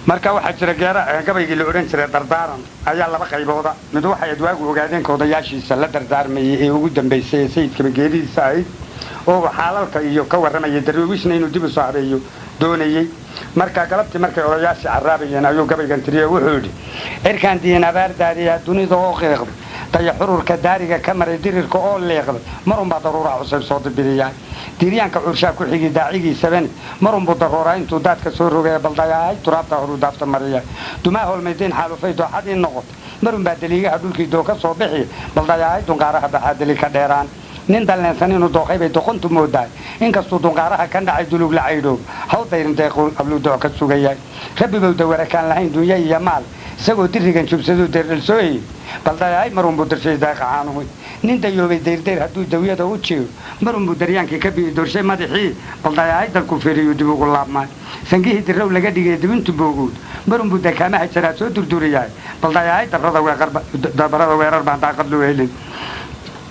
marka waxa jira gabaygii la oran jiray dardaaran ayaa laba qaybooda mid waxa ay adwaagu ogaadeen koodayaashiisa la dardaarmayay ee ugu dambeysay sayidka geeridiisa ay oo xaalalka iyo ka waramayay darwiishna inuu dib u soo habeeyo doonayay marka galabtii markay odayaashii caraabayeen ayuu gabaygan tiriyay wuxuu yidhi erkan diin abaar daariya dunida oo qeeqday taya xururka daariga ka maray dirirka oo leeqday marunbaa daruura cusub soo dibiriyay diiryaanka curshaa ku xigi daacigiisabani marunbuu daruuraa intuu daadka soo rogaya baldayaay turaabta horu daafta mariya dumaa holmaydayn xaalufay dooxadii noqotay marunbaa daliigaha dhulkii doo ka soo bixiya baldayaay dunqaaraha baxaadali ka dheeraan nin dalneensan inuu dooqay bay doqontu moodaay inkastuu dunqaaraha ka dhacay dulug la caydhoob haw dayrin deequu abluudoo ka sugayay rabbigow dawarakaan lahayn dunya iyo maal isagoo dirigan jubsaduu deerdhalsooyay baldayaay marunbuu dirshay daaqacaanuhu nin dayoobay dayrdayr hadduu dawyada u jeedo marunbuu daryaankii ka bi'i dorshay madaxii baldayaay dalku feriyu dib ugu laabmay sangihii dirrow laga dhigay dibintu boogood marunbuu dakaamaha jaraad soo durduriyaay baldayaay dabarada weerar baan daaqad loo helin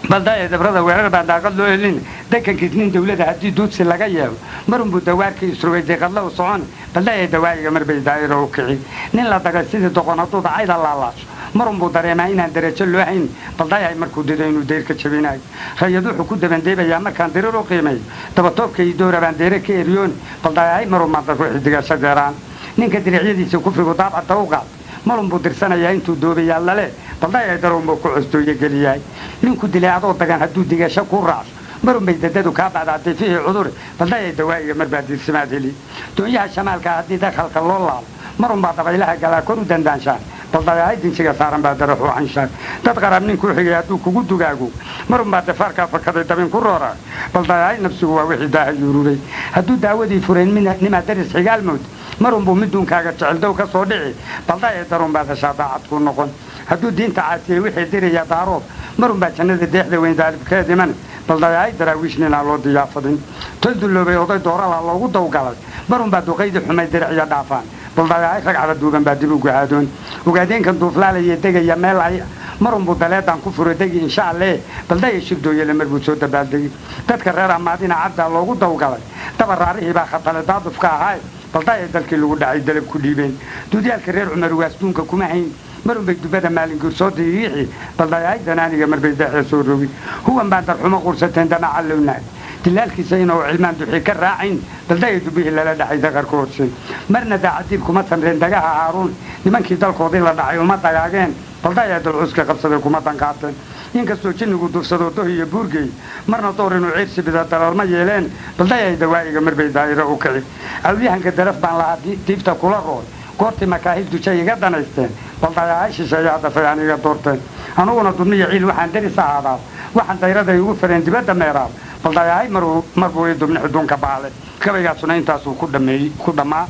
baldaaya dabrada weerar baan daaqad loo helin dekankiis nin dawlada haddii duudsi laga yeelo marunbuu dawaarkii isrogay deeqadla u socon baldaaya dawaa'iga marbay daa'iro u kici nin la dagay sidii doqon hadduu dacayda laalaasho marunbuu dareemaa inaan darajo loo hayn baldayahay markuu dido inuu deyr ka jabinayo rayad wuxuu ku dabandeebayaa markaan dirir u qiimayo dabatoobka iyo doora baan deere ka eryoon baldayahay marunbaan dadku xidigasho deeraan ninka diricyadiisa kufrigu daabcadda u qaad marunbuu dirsanayaa intuu doobayaa lale baldayahay darunbuu ku costooyo geliyahay ninku dilay adoo dagan hadduu digasho ku raacso marunbay dadadu kaa bacdaatay fihii cudure baldayahay dawaa'iga marbaa diirsimaad heli doonyaha shamaalka haddii dakhalka loo laalo marunbaa dabaylaha galaa kor u dandaanshaan baldayahay dinsiga saaran baa daraxu canshaan dad qarab nin kuu xigay hadduu kugu dugaago marunbaa dafaarkaa fakaday dabin ku rooraa baldayahay nafsigu waa wixii daaha yururay hadduu daawadii furayn nimaa daris xigaalmood marunbuu miduunkaaga jeceldow ka soo dhici baldayahay darunbaad heshaa daacad ku noqon hadduu diinta caasiyey wixii diraya daaroob marunbaa jannada deexda weyn daalibkeed iman baldayahay daraawiishnina loo diyaafadin tol dulloobay oday doorala loogu dawgalay marunbaa duqaydii xumay diriciya dhaafaan baldayahay rag cada duuban baa dib u guhaadoon ogaadeenkan duuflaalaya degaya meel ay marunbuu daleedaan ku furo degi insha alle baldaya shigdooyele marbuu soo dabaaldegi dadka reer amaadina cabdaa loogu dawgalay dabaraarihii baa khatale daadufka ahaay baldaya dalkii lagu dhacay dalab ku dhiibeen duudyaalka reer cumar waasduunka kuma hayn marunbay dubada maalinguur soo diiriixi baldayahay danaaniga marbay deexda soo rogi huwan baan darxumo qursateen damaca lownaag dilaalkiisa inuu cilmaan duxii ka raacayn baldaya dubihii lala dhacay daqarka horsay marna daacadiib kuma tanreen dagaha haaruun nimankii dalkoodii la dhacay uma dagaageen baldaya dalcuska qabsaday kuma dankaateen inkastoo jinnigu dursado doh iyo buurgey marna door inuu ciirsi bida dalalma yeeleen baldayahay dawaa'iga marbay daa'iro u kici awliyahanka daraf baan lahaa diibta kula rool goortii makaahil dujay iga danaysteen baldayahay shisheeyaa dafay aniga doorteen anuguna duniya ciil waxaan daris ahaadaa waxaan dayraday ugu fareen dibadda meeraab baldayahay marbuu i dubni xuduunka baale gabaygaasuna intaasuu ku dhammaa